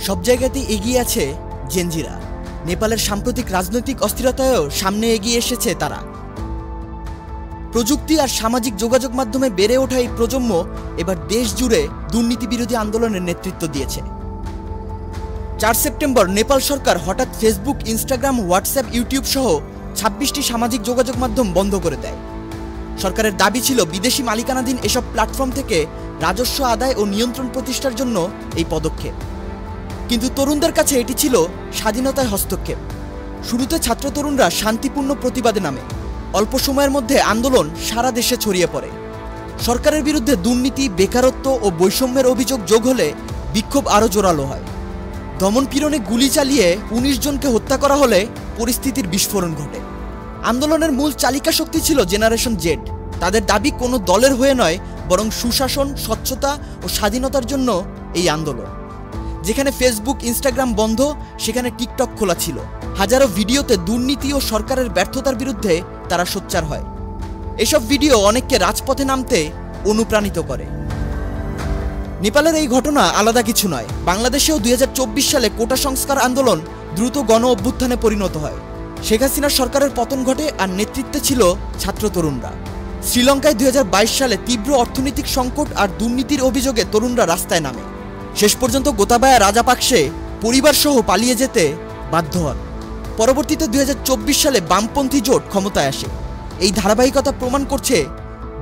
সব জায়গাতেই এগিয়ে আছে জেনজিরা। নেপালের সাম্প্রতিক রাজনৈতিক অস্থিরতায়ও সামনে এগিয়ে এসেছে তারা। প্রযুক্তি আর সামাজিক যোগাযোগ মাধ্যমে বেড়ে ওঠা এই প্রজন্ম এবার দেশ জুড়ে দুর্নীতি বিরোধী আন্দোলনের নেতৃত্ব দিয়েছে। 4 সেপ্টেম্বর নেপাল সরকার হঠাৎ ফেসবুক, ইনস্টাগ্রাম, হোয়াটসঅ্যাপ, ইউটিউব সহ 26টি সামাজিক যোগাযোগ মাধ্যম বন্ধ করে দেয়। সরকারের দাবি ছিল বিদেশি মালিকানাধীন এসব প্ল্যাটফর্ম থেকে রাজস্ব আদায় ও নিয়ন্ত্রণ প্রতিষ্ঠার জন্য এই পদক্ষেপ। কিন্তু তরুণদের কাছে এটি ছিল স্বাধীনতায় হস্তক্ষেপ। শুরুতে ছাত্র তরুণরা শান্তিপূর্ণ প্রতিবাদে নামে। অল্প সময়ের মধ্যে আন্দোলন সারা দেশে ছড়িয়ে পড়ে। সরকারের বিরুদ্ধে দুর্নীতি, বেকারত্ব ও বৈষম্যের অভিযোগ যোগ হলে বিক্ষোভ আরও জোরালো হয়। দমনপীড়নে গুলি চালিয়ে 19 জনকে হত্যা করা হলে পরিস্থিতির বিস্ফোরণ ঘটে। আন্দোলনের মূল চালিকা শক্তি ছিল জেনারেশন জেড। তাদের দাবি কোনো দলের হয়ে নয়, বরং সুশাসন, স্বচ্ছতা ও স্বাধীনতার জন্য এই আন্দোলন। যেখানে ফেসবুক, ইনস্টাগ্রাম বন্ধ, সেখানে টিকটক খোলা ছিল। হাজারো ভিডিওতে দুর্নীতি ও সরকারের ব্যর্থতার বিরুদ্ধে তারা সোচ্চার হয়। এসব ভিডিও অনেককে রাজপথে নামতে অনুপ্রাণিত করে। নেপালের এই ঘটনা আলাদা কিছু নয়। বাংলাদেশেও 2024 সালে কোটা সংস্কার আন্দোলন দ্রুত গণ অভ্যুত্থানে পরিণত হয়। শেখ হাসিনার সরকারের পতন ঘটে আর নেতৃত্বে ছিল ছাত্র তরুণরা। শ্রীলঙ্কায় 2022 সালে তীব্র অর্থনৈতিক সংকট আর দুর্নীতির অভিযোগে তরুণরা রাস্তায় নামে। শেষ পর্যন্ত গোতাবায়া রাজাপাকসে পরিবার সহ পালিয়ে যেতে বাধ্য হন। পরবর্তীতে 2024 সালে বামপন্থী জোট ক্ষমতায় আসে। এই ধারাবাহিকতা প্রমাণ করছে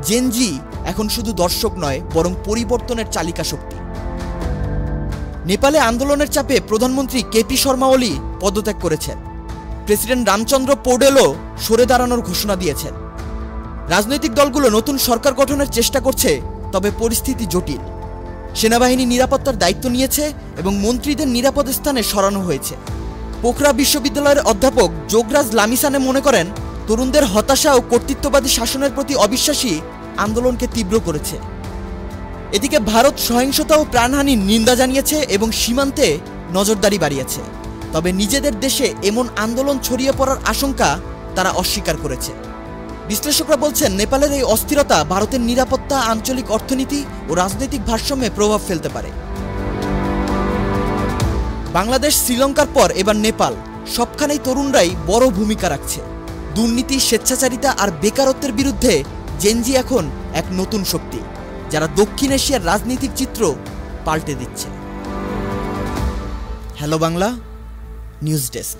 জেনজি এখন শুধু দর্শক নয়, বরং পরিবর্তনের চালিকা শক্তি। নেপালে আন্দোলনের চাপে প্রধানমন্ত্রী কেপি শর্মা ওলি পদত্যাগ করেছেন। প্রেসিডেন্ট রামচন্দ্র পৌডেলও সরে দাঁড়ানোর ঘোষণা দিয়েছেন। রাজনৈতিক দলগুলো নতুন সরকার গঠনের চেষ্টা করছে, তবে পরিস্থিতি জটিল। সেনাবাহিনী নিরাপত্তার দায়িত্ব নিয়েছে এবং মন্ত্রীদের নিরাপদ স্থানে সরানো হয়েছে। পোখরা বিশ্ববিদ্যালয়ের অধ্যাপক যোগরাজ লামিসানে মনে করেন, তরুণদের হতাশা ও কর্তৃত্ববাদী শাসনের প্রতি অবিশ্বাসী আন্দোলনকে তীব্র করেছে। এদিকে ভারত সহিংসতা ও প্রাণহানির নিন্দা জানিয়েছে এবং সীমান্তে নজরদারি বাড়িয়েছে। তবে নিজেদের দেশে এমন আন্দোলন ছড়িয়ে পড়ার আশঙ্কা তারা অস্বীকার করেছে। বিশ্লেষকরা বলছেন, নেপালের এই অস্থিরতা ভারতের নিরাপত্তা, আঞ্চলিক অর্থনীতি ও রাজনৈতিক ভারসাম্যে প্রভাব ফেলতে পারে। বাংলাদেশ, শ্রীলঙ্কার পর এবার নেপাল, সবখানেই তরুণরাই বড় ভূমিকা রাখছে। দুর্নীতি, স্বেচ্ছাচারিতা আর বেকারত্বের বিরুদ্ধে জেনজি এখন এক নতুন শক্তি, যারা দক্ষিণ এশিয়ার রাজনৈতিক চিত্র পাল্টে দিচ্ছে। Hello Bangla news desk.